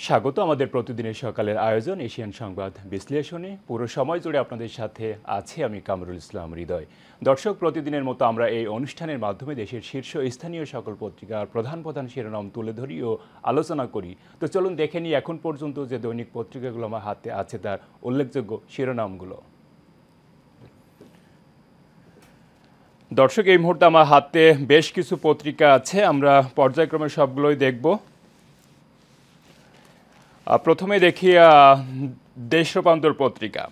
স্বাগত আমাদের প্রতিদিনের সকালের আয়োজন এশিয়ান সংবাদ বিশ্লেষণে। পুরো সময় জুড়ে আপনাদের সাথে আছি আমি কামরুল ইসলাম হৃদয়। দর্শক, প্রতিদিনের মতো আমরা এই অনুষ্ঠানের মাধ্যমে দেশের শীর্ষ স্থানীয় সকল পত্রিকার প্রধান প্রধান শিরোনাম তুলে ধরি ও আলোচনা করি। তো চলুন দেখে নিই এখন পর্যন্ত যে দৈনিক পত্রিকাগুলো আমার হাতে আছে তার উল্লেখযোগ্য শিরোনামগুলো। দর্শক, এই মুহূর্তে আমার হাতে বেশ কিছু পত্রিকা আছে, আমরা পর্যায়ক্রমে সবগুলোই দেখব। প্রথমে দেখি দেশ রূপান্তর পত্রিকা।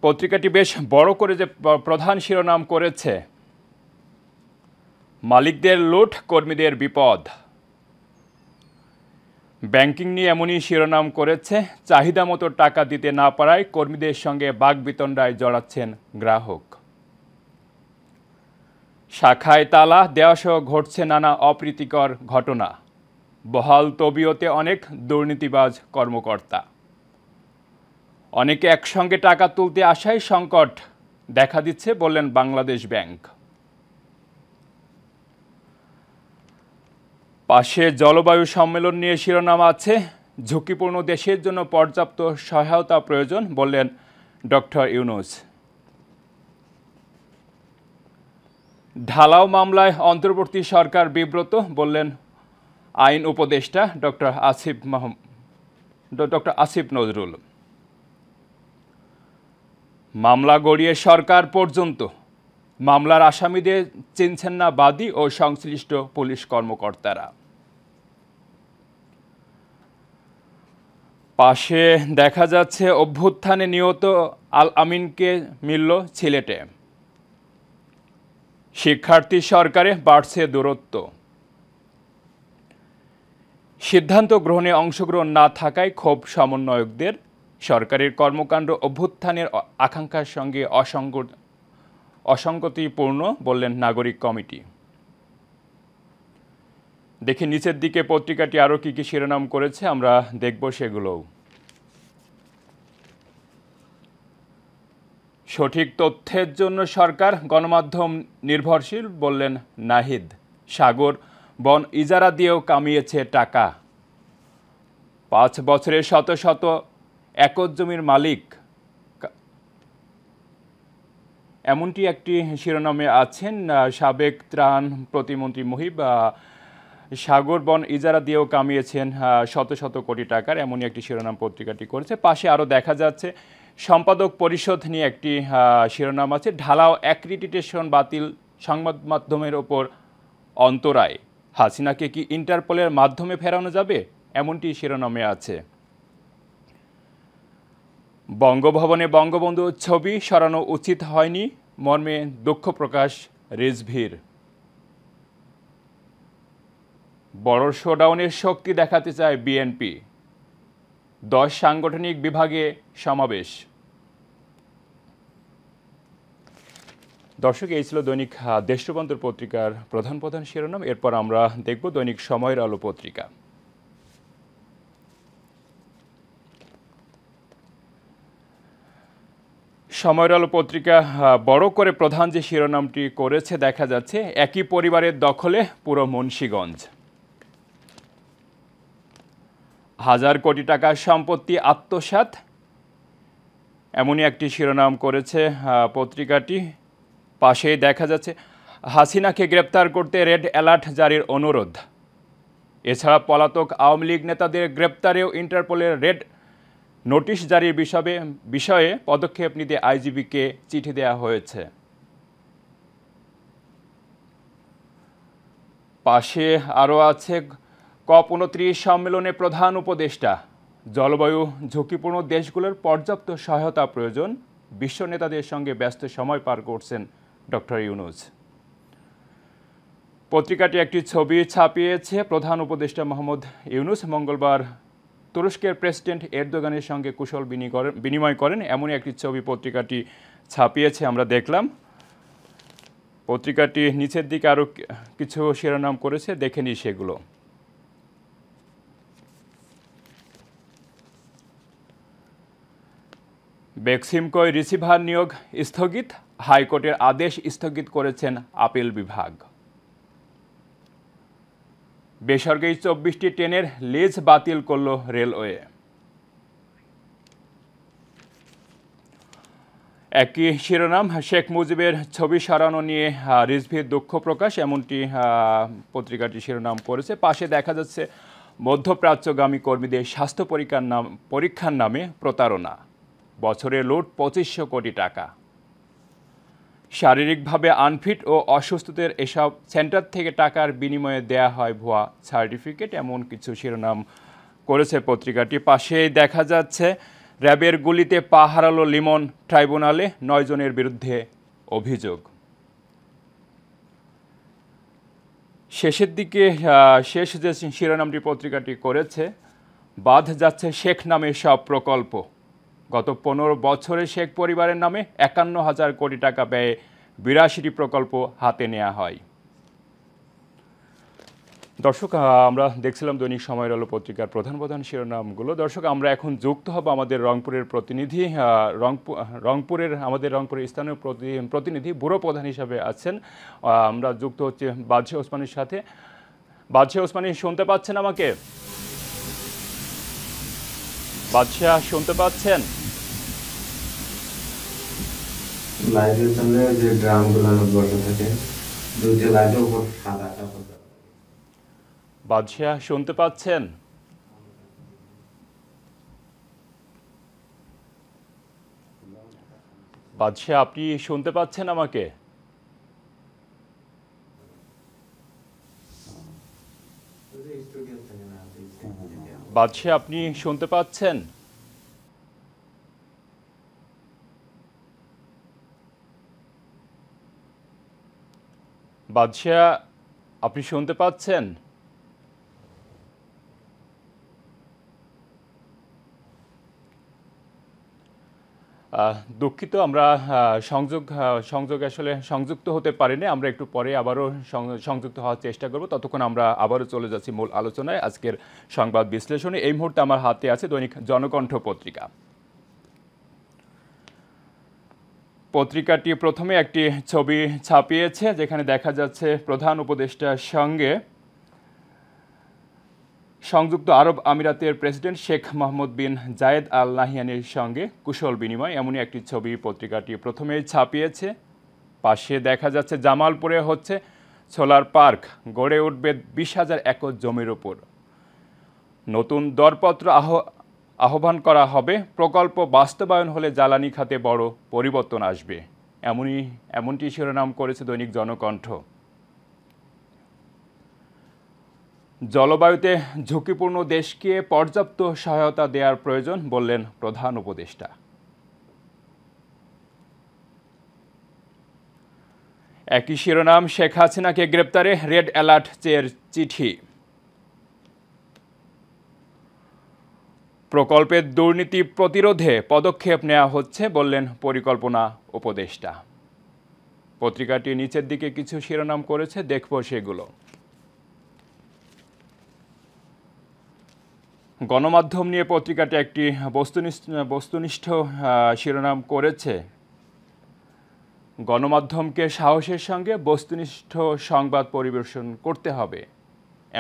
পত্রিকাটি বেশ বড় করে যে প্রধান শিরোনাম করেছে, মালিকদের লুট, কর্মীদের বিপদ। ব্যাংকিং নিয়ে এমনই শিরোনাম করেছে, চাহিদা মতো টাকা দিতে না পারায় কর্মীদের সঙ্গে বাকবিতণ্ডায় জড়াচ্ছেন গ্রাহক। শাখায় তালা দেওয়াসহ ঘটছে নানা অপ্রীতিকর ঘটনা। বহাল তবিয়তে অনেক দুর্নীতিবাজ কর্মকর্তা। অনেকে একসঙ্গে টাকা তুলতে আসায় সংকট দেখা দিচ্ছে বললেন বাংলাদেশ ব্যাংক। পাশে জলবায়ু সম্মেলন নিয়ে শিরোনাম আছে, ঝুঁকিপূর্ণ দেশের জন্য পর্যাপ্ত সহায়তা প্রয়োজন বললেন ডক্টর ইউনূস। ঢালাও মামলায় অন্তর্বর্তী সরকার বিব্রত বললেন আইন উপদেষ্টা ডক্টর আসিফ নজরুল। মামলা গড়িয়ে সরকার পর্যন্ত, মামলার আসামিদের চিনছেন না বাদী ও সংশ্লিষ্ট পুলিশ কর্মকর্তারা। পাশে দেখা যাচ্ছে অভ্যুত্থানে নিহত আল আমিনকে মিলল সিলেটে। শিক্ষার্থী সরকারে বাড়ছে দূরত্ব। সিদ্ধান্ত গ্রহণে অংশগ্রহণ না থাকায় ক্ষোভ সমন্বয়কদের। সরকারের কর্মকাণ্ড অভ্যুত্থানের আকাঙ্ক্ষার সঙ্গে অসঙ্গতিপূর্ণ বললেন নাগরিক কমিটি। দেখি নিচের দিকে পত্রিকাটি আরও কি কি শিরোনাম করেছে, আমরা দেখব সেগুলোও। সঠিক তথ্যের জন্য সরকার গণমাধ্যম নির্ভরশীল বললেন নাহিদ। সাগর বন ইজারা দিয়েও কামিয়েছে টাকা। 5 বছরে শত শত একর জমির মালিক, এমনটি একটি শিরোনামে আছেন সাবেক ত্রাণ প্রতিমন্ত্রী মুহিব। সাগর বন ইজারা দিয়েও কামিয়েছেন শত শত কোটি টাকার, এমনই একটি শিরোনাম পত্রিকাটি করেছে। পাশে আরও দেখা যাচ্ছে সম্পাদক পরিষদ নিয়ে একটি শিরোনাম আছে, ঢালাও অ্যাক্রিডিটেশন বাতিল, সংবাদ মাধ্যমের ওপর অন্তরায়। হাসিনাকে কি ইন্টারপোলের মাধ্যমে ফেরানো যাবে, এমনটি শিরোনামে আছে। বঙ্গভবনে বঙ্গবন্ধুর ছবি সরানো উচিত হয়নি মর্মে দুঃখ প্রকাশ রিজভীর। বড় শোডাউনের শক্তি দেখাতে চায় বিএনপি। 10 সাংগঠনিক বিভাগে সমাবেশ। দর্শক, এই ছিল দৈনিক দেশ রূপান্তর পত্রিকার প্রধান প্রধান শিরোনাম। এরপর আমরা দেখব দৈনিক সময়ের আলো পত্রিকা। সময়ের আলো পত্রিকা বড় করে প্রধান যে শিরোনামটি করেছে, দেখা যাচ্ছে একই পরিবারের দখলে পুরো মুন্সিগঞ্জ। 1000 কোটি টাকার সম্পত্তি আত্মসাৎ, এমনই একটি শিরোনাম করেছে পত্রিকাটি। পাশেই দেখা যাচ্ছে হাসিনাকে গ্রেপ্তার করতে রেড অ্যালার্ট জারির অনুরোধ। এছাড়া পলাতক আওয়ামী লীগ নেতাদের গ্রেপ্তারেও ইন্টারপোলের রেড নোটিশ জারির বিষয়ে পদক্ষেপ নিতে আইজিবিকে চিঠি দেওয়া হয়েছে। পাশে আরও আছে COP29 সম্মেলনে প্রধান উপদেষ্টা, জলবায়ু ঝুঁকিপূর্ণ দেশগুলোর পর্যাপ্ত সহায়তা প্রয়োজন। বিশ্ব নেতাদের সঙ্গে ব্যস্ত সময় পার করছেন ডক্টর ইউনূস। পত্রিকাটি একটি ছবি ছাপিয়েছে, প্রধান উপদেষ্টা মোহাম্মদ ইউনূস মঙ্গলবার তুরস্কের প্রেসিডেন্ট এরদোগানের সঙ্গে কুশল বিনিময় করেন, এমনই একটি ছবি পত্রিকাটি ছাপিয়েছে, আমরা দেখলাম। পত্রিকাটি নিচের দিকে আরও কিছু শিরোনাম করেছে, দেখে নিই সেগুলো। বেক্সিমকোয় রিসিভার নিয়োগ স্থগিত, হাইকোর্টের আদেশ স্থগিত করেছেন আপিল বিভাগ। বেসরকারি 24টি ট্রেনের লিজ বাতিল করল রেলওয়ে। একই শিরোনাম, শেখ মুজিবের ছবি সরানো নিয়ে রিজভির দুঃখ প্রকাশ, এমনটি পত্রিকাটি শিরোনাম করেছে। পাশে দেখা যাচ্ছে মধ্যপ্রাচ্যগামী কর্মীদের স্বাস্থ্য পরীক্ষার নামে প্রতারণা, বছরে লুট 2500 কোটি টাকা। শারীরিকভাবে আনফিট ও অসুস্থদের এসব সেন্টার থেকে টাকার বিনিময়ে দেয়া হয় ভুয়া সার্টিফিকেট, এমন কিছু শিরোনাম করেছে পত্রিকাটি। পাশেই দেখা যাচ্ছে র্যাবের গুলিতে পা হারালো লিমন, ট্রাইব্যুনালে 9 জনের বিরুদ্ধে অভিযোগ। শেষের দিকে শেষ যে শিরোনামটি পত্রিকাটি করেছে, বাদ যাচ্ছে শেখ নামে সব প্রকল্প, গত 15 বছরে শেখ পরিবারের নামে 51,000 কোটি টাকা ব্যয়ে 82টি প্রকল্প হাতে নেওয়া হয়। দর্শক, আমরা দেখছিলাম দৈনিক সময়ের আলো পত্রিকার প্রধান প্রধান শিরোনামগুলো। দর্শক, আমরা এখন যুক্ত হব আমাদের রংপুরের প্রতিনিধি, রংপুরের স্থানীয় প্রতিনিধি ব্যুরো প্রধান হিসাবে আছেন। আমরা যুক্ত হচ্ছে বাদশা ওসমানীর সাথে। বাদশা ওসমানী, শুনতে পাচ্ছেন আমাকে? বাদশা, শুনতে পাচ্ছেন? লাইটের সামনে যে ড্রামগুলো বসে থাকে, দুইটা লাইটের উপর সাদা কাপড়। বাদশা, শুনতে পাচ্ছেন? বাদশা, আপনি শুনতে পাচ্ছেন আমাকে? বাদশা, আপনি শুনতে পাচ্ছেন? বাদশা, আপনি শুনতে পাচ্ছেন? দুঃখিত, আমরা সংযুক্ত হতে পারিনি। আমরা একটু পরে আবারও সংযুক্ত হওয়ার চেষ্টা করব। ততক্ষণ আমরা আবারও চলে যাচ্ছি মূল আলোচনায়, আজকের সংবাদ বিশ্লেষণে। এই মুহূর্তে আমার হাতে আছে দৈনিক জনকণ্ঠ পত্রিকা। পত্রিকাটি প্রথমে একটি ছবি ছাপিয়েছে, যেখানে দেখা যাচ্ছে প্রধান উপদেষ্টার সঙ্গে সংযুক্ত আরব আমিরাতের প্রেসিডেন্ট শেখ মোহাম্মদ বিন জায়েদ আল নাহিয়ানের সঙ্গে কুশল বিনিময়, এমনই একটি ছবি পত্রিকাটি প্রথমেই ছাপিয়েছে। পাশে দেখা যাচ্ছে জামালপুরে হচ্ছে সোলার পার্ক, গড়ে উঠবে 20,000 একর জমির উপর। নতুন দরপত্র আহ্বান করা হবে, প্রকল্প বাস্তবায়ন হলে জ্বালানি খাতে বড় পরিবর্তন আসবে, এমনটি শিরোনাম করেছে দৈনিক জনকণ্ঠ। জলবায়ুতে ঝুঁকিপূর্ণ দেশকে পর্যাপ্ত সহায়তা দেওয়ার প্রয়োজন বললেন প্রধান উপদেষ্টা। একই শিরোনাম, শেখ হাসিনাকে গ্রেপ্তারে রেড অ্যালার্ট চেয়ে চিঠি। প্রকল্পের দুর্নীতি প্রতিরোধে পদক্ষেপ নেওয়া হচ্ছে বললেন পরিকল্পনা উপদেষ্টা। পত্রিকাটি নিচের দিকে কিছু শিরোনাম করেছে, দেখব সেগুলো। গণমাধ্যম নিয়ে পত্রিকাটি একটি বস্তুনিষ্ঠ শিরোনাম করেছে। গণমাধ্যমকে সাহসের সঙ্গে বস্তুনিষ্ঠ সংবাদ পরিবেশন করতে হবে,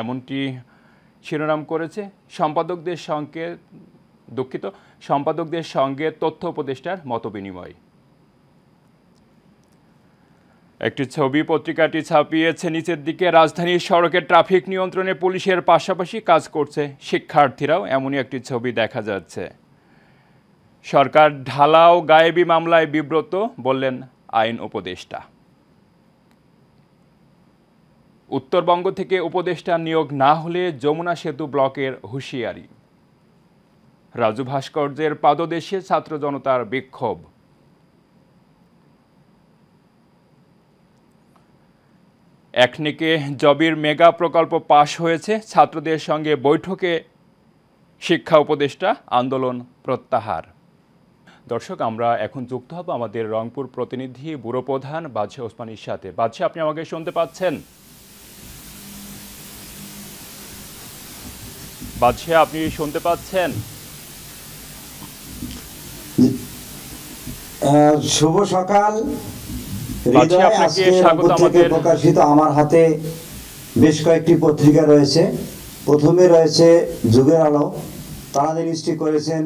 এমনটি শিরোনাম করেছে। সম্পাদকদের সঙ্গে তথ্য উপদেষ্টার মতবিনিময়। একটি ছবি পত্রিকাটি ছাপিয়েছে নিচের দিকে, রাজধানীর সড়কে ট্রাফিক নিয়ন্ত্রণে পুলিশের পাশাপাশি কাজ করছে শিক্ষার্থীরাও, এমনই একটি ছবি দেখা যাচ্ছে। সরকার ঢালাও গায়েবী মামলায় বিব্রত বললেন আইন উপদেষ্টা। উত্তরবঙ্গ থেকে উপদেষ্টা নিয়োগ না হলে যমুনা সেতু ব্লকের হুঁশিয়ারি। রাজু ভাস্কর্যের পাদদেশে ছাত্র জনতার বিক্ষোভ। একনেকে জবির মেগা প্রকল্প পাশ হয়েছে, ছাত্রদের সঙ্গে বৈঠকে শিক্ষা উপদেষ্টা, আন্দোলন প্রত্যাহার। দর্শক, আমরা এখন যুক্ত হব আমাদের রংপুর প্রতিনিধি ব্যুরো প্রধান বাদশা ওসমানীর সাথে। বাদশা, আপনি আমাকে শুনতে পাচ্ছেন? বাদশা, আপনি শুনতে পাচ্ছেন? শুভ সকাল। বাদশা, আপনাকে স্বাগত আমাদের প্রকাশিত আমার হাতে বেশ কয়েকটি পত্রিকা রয়েছে। প্রথমে রয়েছে যুগের আলো, তারা যে নিশ্চিত করেছেন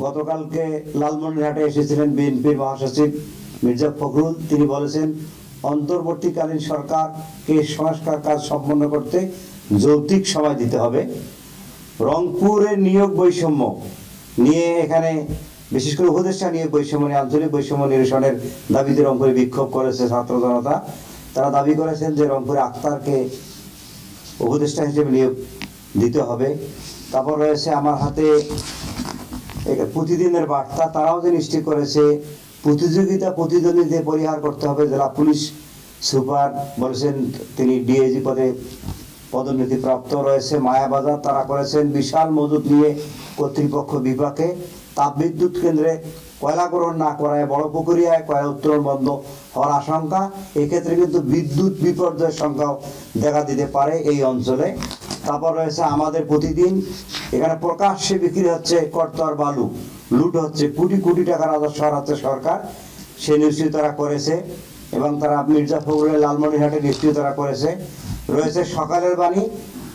গতকালকে লালমনিরহাটে এসেছিলেন বিএনপির মহাসচিব মির্জা ফখরুল। তিনি বলেছেন অন্তর্বর্তীকালীন সরকারকে সংস্কার কাজ সম্পন্ন করতে যৌক্তিক সময় দিতে হবে। রংপুরের নিয়োগ বৈষম্য নিয়ে এখানে বিশেষ করে উপদেষ্টা নিয়োগ বৈষম্য নিয়ে আঞ্চলিক বৈষম্য নিরসনের দাবিতে রংপুরে বিক্ষোভ করেছে ছাত্র জনতা। তারা দাবি করেছেন যে রংপুরে আক্তারকে উপদেষ্টা হিসেবে নিয়োগ দিতে হবে। তারপর রয়েছে আমার হাতে প্রতিদিনের বার্তা, তারাও যে নিশ্চিত করেছে প্রতিদ্বন্দ্বিতা পরিহার করতে হবে। জেলা পুলিশ সুপার বলেছেন তিনি ডিআইজি পদে পদোন্নতি প্রাপ্ত। রয়েছে মায়াবাজার, তারা করেছেন বিশাল মজুদ নিয়ে কর্তৃপক্ষ বিপাকে। তাপবিদ্যুৎ কেন্দ্রে কয়লা গ্রহণ না করায় বড় পুকুরিয়ায় কয়লা উত্তোলন বন্ধ হওয়ার আশঙ্কা। এক্ষেত্রে কিন্তু বিদ্যুৎ বিপর্যয়ের সংখ্যাও দেখা দিতে পারে এই অঞ্চলে। তারপর রয়েছে আমাদের প্রতিদিন, এখানে প্রকাশ্যে বিক্রি হচ্ছে করতোয়ার বালু, লুট হচ্ছে, কোটি কোটি টাকা রাজস্ব হারাচ্ছে সরকার। সে নিশ্চয়ই তারা করেছে এবং তারা মির্জা ফখরুলের লালমনিরহাটে নিশ্চয়ই তারা করেছে। রয়েছে সকালের বাণী,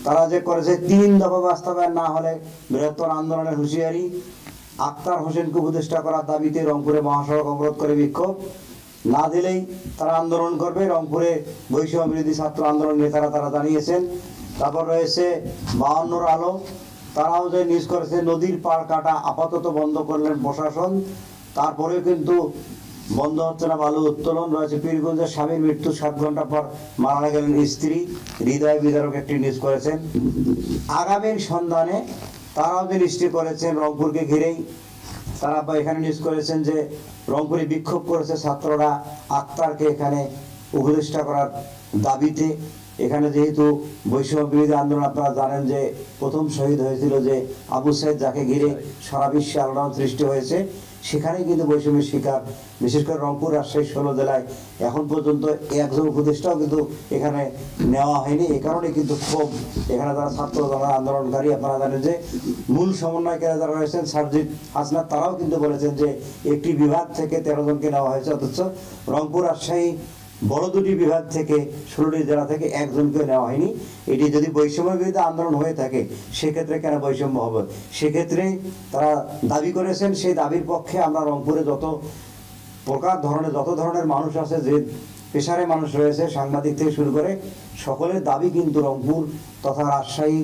তারা যে করেছে 3 দফা বাস্তবায়ন না হলে বৃহত্তর আন্দোলনের হুঁশিয়ারি। আক্তার হোসেনকে উপদেষ্টা করার দাবিতে রংপুরে মহাসড়ক অবরোধ করে বিক্ষোভ, না দিলেই তারা আন্দোলন করবে। রংপুরে বৈষম্য বিরোধী ছাত্র আন্দোলন নেতারা তারা জানিয়েছেন। তারপর রয়েছে 52 আলো, তারাও যে নিউজ করেছে নদীর পাড় কাটা আপাতত বন্ধ করলেন প্রশাসন, তারপরেও কিন্তু বন্ধ হচ্ছে না বালু উত্তোলন। রয়েছে পীরগঞ্জের স্বামীর মৃত্যু 7 ঘন্টা পর মারা গেলেন স্ত্রী, হৃদয় বিদারক একটি নিউজ করেছেন। আগামীর সন্ধানে, তারাও যে নিশ্চিত করেছেন রংপুরকে ঘিরেই, তারা এখানে নিউজ করেছেন যে রংপুরে বিক্ষোভ করেছে ছাত্ররা আক্তারকে এখানে উপদেষ্টা করার দাবিতে। এখানে যেহেতু বৈষম্য বিরোধী আন্দোলন, আপনারা জানেন যে প্রথম শহীদ হয়েছিল যে আবু সাইদ, যাকে ঘিরে সারা বিশ্বে আলোড়ন সৃষ্টি হয়েছে, সেখানেই কিন্তু বৈষম্যের শিকার বিশেষ করে রংপুর, রাজশাহী 16 জেলায় এখন পর্যন্ত একজন উপদেষ্টাও কিন্তু এখানে নেওয়া হয়নি। এ কারণে কিন্তু খুব এখানে যারা ছাত্র যারা আন্দোলনকারী, আপনারা জানেন যে মূল সমন্বয়কারী যারা রয়েছেন সার্জিদ হাসনাত, তারাও কিন্তু বলেছেন যে একটি বিভাগ থেকে 13 জনকে নেওয়া হয়েছে, অথচ রংপুর, রাজশাহী বড় 2টি বিভাগ থেকে 16টি জেলা থেকে একজনকে নেওয়া হয়নি। এটি যদি বৈষম্য বিরোধী আন্দোলন হয়ে থাকে সেক্ষেত্রে কেন বৈষম্য হবে? সেক্ষেত্রে তারা দাবি করেছেন, সেই দাবির পক্ষে আমরা রংপুরে যত ধরনের মানুষ আছে, যে পেশারে মানুষ রয়েছে, সাংবাদিক থেকে শুরু করে সকলের দাবি কিন্তু রংপুর তথা রাজশাহী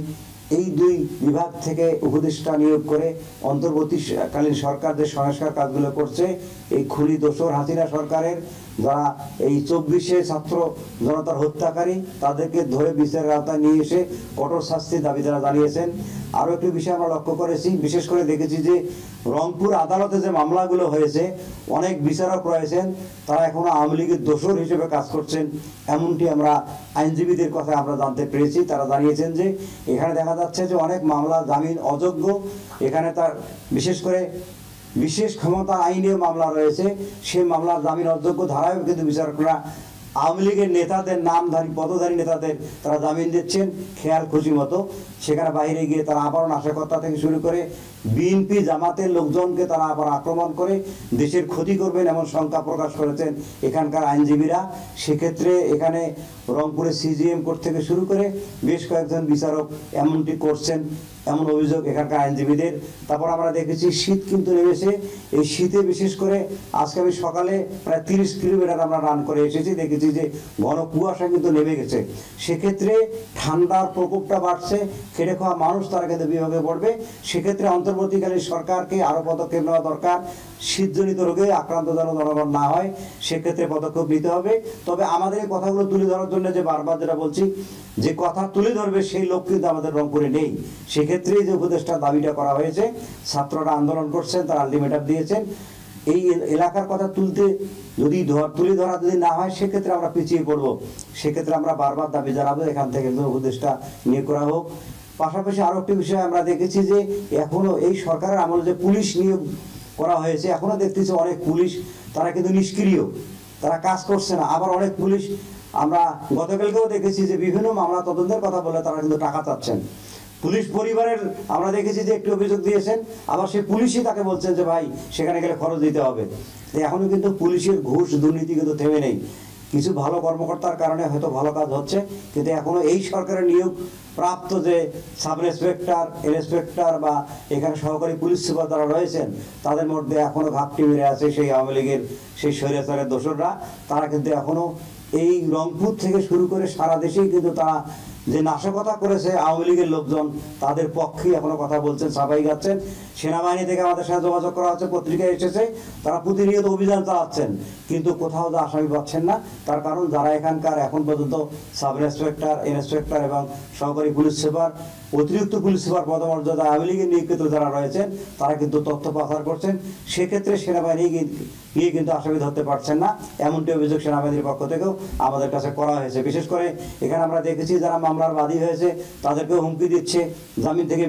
এই 2 বিভাগ থেকে উপদেষ্টা নিয়োগ করে অন্তর্বর্তীকালীন সরকার যে সংস্কার কাজগুলো করছে, এই খুনি দোসর হাসিনা সরকারের যারা এই 24শে ছাত্র জনতার হত্যাকারী, তাদেরকে ধরে বিচারের আওতায় নিয়ে এসে কঠোর শাস্তির দাবি তারা জানিয়েছেন। আরও একটি বিষয় আমরা লক্ষ্য করেছি, বিশেষ করে দেখেছি যে রংপুর আদালতে যে মামলাগুলো হয়েছে, অনেক বিচারক রয়েছেন তারা এখনো আওয়ামী লীগের দোসর হিসেবে কাজ করছেন, এমনটি আমরা আইনজীবীদের কথা আমরা জানতে পেরেছি। তারা জানিয়েছেন যে এখানে দেখা যাচ্ছে যে অনেক মামলা জামিন অযোগ্য, এখানে তার বিশেষ করে বিশেষ ক্ষমতা আইনে মামলা রয়েছে, সেই মামলার জামিন অযোগ্য ধারায়ও কিন্তু বিচারকরা আওয়ামী লীগের নেতাদের, নামধারী পদধারী নেতাদের তারা জামিন দিচ্ছেন খেয়াল খুশি মতো। সেখানে বাইরে গিয়ে তারা আবার নাশকতা থেকে শুরু করে বিএনপি জামাতের লোকজনকে তারা আবার আক্রমণ করে দেশের ক্ষতি করবেন এমন শঙ্কা প্রকাশ করেছেন এখানকার আইনজীবীরা। সেক্ষেত্রে এখানে রংপুরে সিজিএম কোর্ট থেকে শুরু করে বেশ কয়েকজন বিচারক এমনটি করছেন, এমন অভিযোগ এখানকার আইনজীবীদের। তারপর আমরা দেখেছি শীত কিন্তু নেমেছে, এই শীতে বিশেষ করে আজকে আমি সকালে প্রায় 30 কিলোমিটার আমরা রান করে এসেছি, দেখেছি যে ঘন কুয়াশা কিন্তু নেমে গেছে। সেক্ষেত্রে ঠান্ডার প্রকোপটা বাড়ছে, খেটে খাওয়া মানুষ তারা কিন্তু বিভাগে পড়বে। সেক্ষেত্রে অন্তর্বর্তীকালীন সরকারকে আরও পদক্ষেপ নেওয়া দরকার, শীতজনিত রোগে আক্রান্ত যেন জনগণ না হয়, সেক্ষেত্রে পদক্ষেপ নিতে হবে। তবে আমাদের এই কথাগুলো তুলে ধরার জন্য যে বারবার যেটা বলছি, যে কথা তুলে ধরবে সেই লোক কিন্তু আমাদের রংপুরে নেই। সেক্ষেত্রে যে উপদেষ্টা দাবিটা করা হয়েছে, ছাত্ররা আন্দোলন করছেন, তারা আলটিমেটাম দিয়েছেন, এই এলাকার কথা তুলে ধরা যদি না হয় সেক্ষেত্রে আমরা পিছিয়ে পড়বো। সেক্ষেত্রে আমরা বারবার দাবি জানাবো এখান থেকে উপদেষ্টা নিয়োগ করা হোক। পাশাপাশি আরো একটি বিষয় আমরা দেখেছি যে এখনো এই সরকারের আমলে যে পুলিশ নিয়োগ করা হয়েছে, এখনো দেখতেছি অনেক পুলিশ তারা কিন্তু নিষ্ক্রিয়, তারা কাজ করছে না। আবার অনেক পুলিশ আমরা গতকালকেও দেখেছি যে বিভিন্ন মামলা তদন্তের কথা বলে তারা কিন্তু টাকা চাচ্ছেন। পুলিশ পরিবারের আমরা দেখেছি যে একটি অভিযোগ দিয়েছেন, আবার সেই পুলিশই তাকে বলছেন যে ভাই সেখানে গেলে খরচ দিতে হবে। এখনো কিন্তু পুলিশের ঘুষ দুর্নীতি কিন্তু থেমে নেই। কিছু ভালো কর্মকর্তার কারণে হয়তো ভালো কাজ হচ্ছে, কিন্তু এখনো এই সরকারের নিয়োগ প্রাপ্ত যে সাব ইন্সপেক্টর, ইন্সপেক্টর বা এখানে সহকারী পুলিশ সুপার যারা রয়েছেন, তাদের মধ্যে এখনো ঘাপটি মেরে আছে সেই আওয়ামী লীগের সেই স্বৈরাচারের দোসররা। তারা কিন্তু এখনো এই রংপুর থেকে শুরু করে সারা দেশেই কিন্তু তারা যে নাশকতা করেছে আওয়ামী লীগের লোকজন, তাদের পক্ষেই এখনো কথা বলছেন, সাফাই গাচ্ছেন। সেনাবাহিনী থেকে আমাদের সাথে যোগাযোগ করা হচ্ছে, পত্রিকায় এসেছে, তারা প্রতিনিয়ত অভিযান চালাচ্ছেন, কিন্তু কোথাও তো আসামি পাচ্ছেন না। তার কারণ যারা এখানকার এখন পর্যন্ত সাব ইন্সপেক্টর, ইন্সপেক্টর এবং সহকারী পুলিশ সুপার, অতিরিক্ত পুলিশ সুপার পদমর্যাদা আওয়ামী লীগের নিয়োগকৃত যারা রয়েছেন, তারা কিন্তু তথ্য পাচার করছেন। সেক্ষেত্রে সেনাবাহিনী গিয়ে কিন্তু আসামি ধরতে পারছেন না, এমনটি অভিযোগ সেনাবাহিনীর পক্ষ থেকেও আমাদের কাছে করা হয়েছে। বিশেষ করে এখানে আমরা দেখেছি যারা মামলার বাদী হয়েছে তাদেরকেও হুমকি দিচ্ছে জামিন থেকে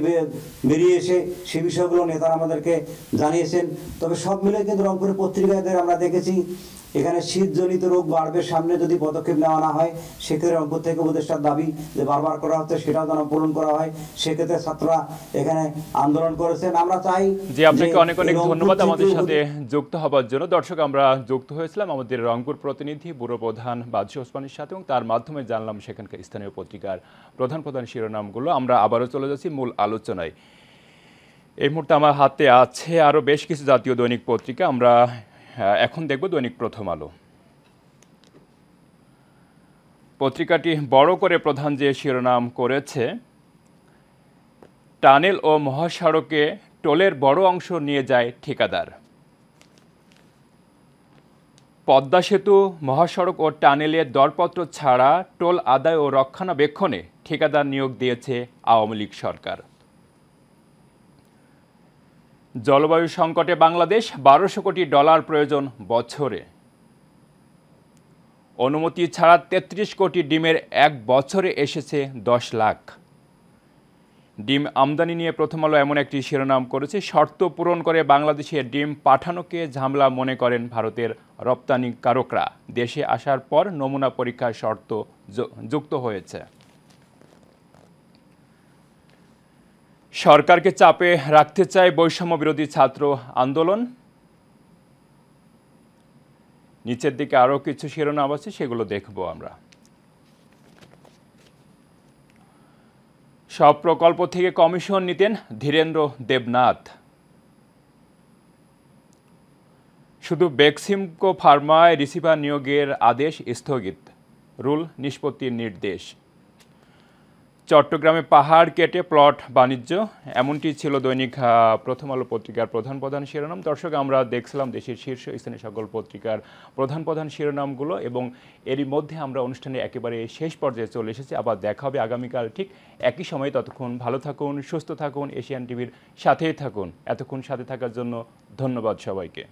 বেরিয়ে এসে, সে বিষয়গুলো নেতারা আমাদেরকে জানিয়েছেন। তবে সব মিলে কিন্তু রংপুরের পত্রিকাদের আমরা দেখেছি এখানে শীতজনিত রোগ বাড়বে, সামনে যদি পদক্ষেপ নেওয়া না হয় সেক্ষেত্রে রংপুর থেকে উপদেষ্টার দাবি যে বারবার করা হচ্ছে সেটাও যেন পূরণ করা হয়। সেক্ষেত্রে ছাত্ররা এখানে আন্দোলন করেছেন। আমরা চাই যে আপনাকে অনেক অনেক ধন্যবাদ আমাদের সাথে যুক্ত হবার জন্য। দর্শক, আমরা যুক্ত হয়েছিলাম আমাদের রংপুর প্রতিনিধি ব্যুরো প্রধান বাদশা ওসমানীর সাথে এবং তার মাধ্যমে জানলাম সেখানকার স্থানীয় পত্রিকার প্রধান প্রধান শিরোনামগুলো। আমরা আবারও চলে যাচ্ছি মূল আলোচনায়। এই মুহূর্তে আমার হাতে আছে আরও বেশ কিছু জাতীয় দৈনিক পত্রিকা। আমরা এখন দেখব দৈনিক প্রথম আলো। পত্রিকাটি বড় করে প্রধান যে শিরোনাম করেছে, টানেল ও মহাসড়কে টোলের বড় অংশ নিয়ে যায় ঠিকাদার। পদ্মা সেতু, মহাসড়ক ও টানেলের দরপত্র ছাড়া টোল আদায় ও রক্ষণাবেক্ষণে ঠিকাদার নিয়োগ দিয়েছে আওয়ামী লীগ সরকার। জলবায়ু সংকটে বাংলাদেশ, $1200 কোটি প্রয়োজন বছরে। অনুমতি ছাড়া 33 কোটি ডিমের এক বছরে এসেছে 10 লাখ। ডিম আমদানি নিয়ে প্রথম আলো এমন একটি শিরোনাম করেছে, শর্ত পূরণ করে বাংলাদেশে ডিম পাঠানোকে ঝামেলা মনে করেন ভারতের রপ্তানিকারকরা। দেশে আসার পর নমুনা পরীক্ষার শর্ত যুক্ত হয়েছে। সরকারকে চাপে রাখতে চায় বৈষম্য বিরোধী ছাত্র আন্দোলন। নিচের দিকে আরও কিছু শিরোনাম আছে, সেগুলো দেখব আমরা। সব প্রকল্প থেকে কমিশন নিতেন ধীরেন্দ্র দেবনাথ। শুধু বেক্সিমকো ফার্মায় রিসিভার নিয়োগের আদেশ স্থগিত, রুল নিষ্পত্তির নির্দেশ। চট্টগ্রামে পাহাড় কেটে প্লট বাণিজ্য, এমনটি ছিল দৈনিক প্রথম আলো পত্রিকার প্রধান প্রধান শিরোনাম। দর্শক, আমরা দেখছিলাম দেশের শীর্ষ স্থানীয় সকল পত্রিকার প্রধান প্রধান শিরোনামগুলো এবং এরই মধ্যে আমরা অনুষ্ঠানে একেবারে শেষ পর্যায়ে চলে এসেছি। আবার দেখা হবে আগামীকাল ঠিক একই সময়ে। ততক্ষণ ভালো থাকুন, সুস্থ থাকুন, এশিয়ান টিভির সাথেই থাকুন। এতক্ষণ সাথে থাকার জন্য ধন্যবাদ সবাইকে।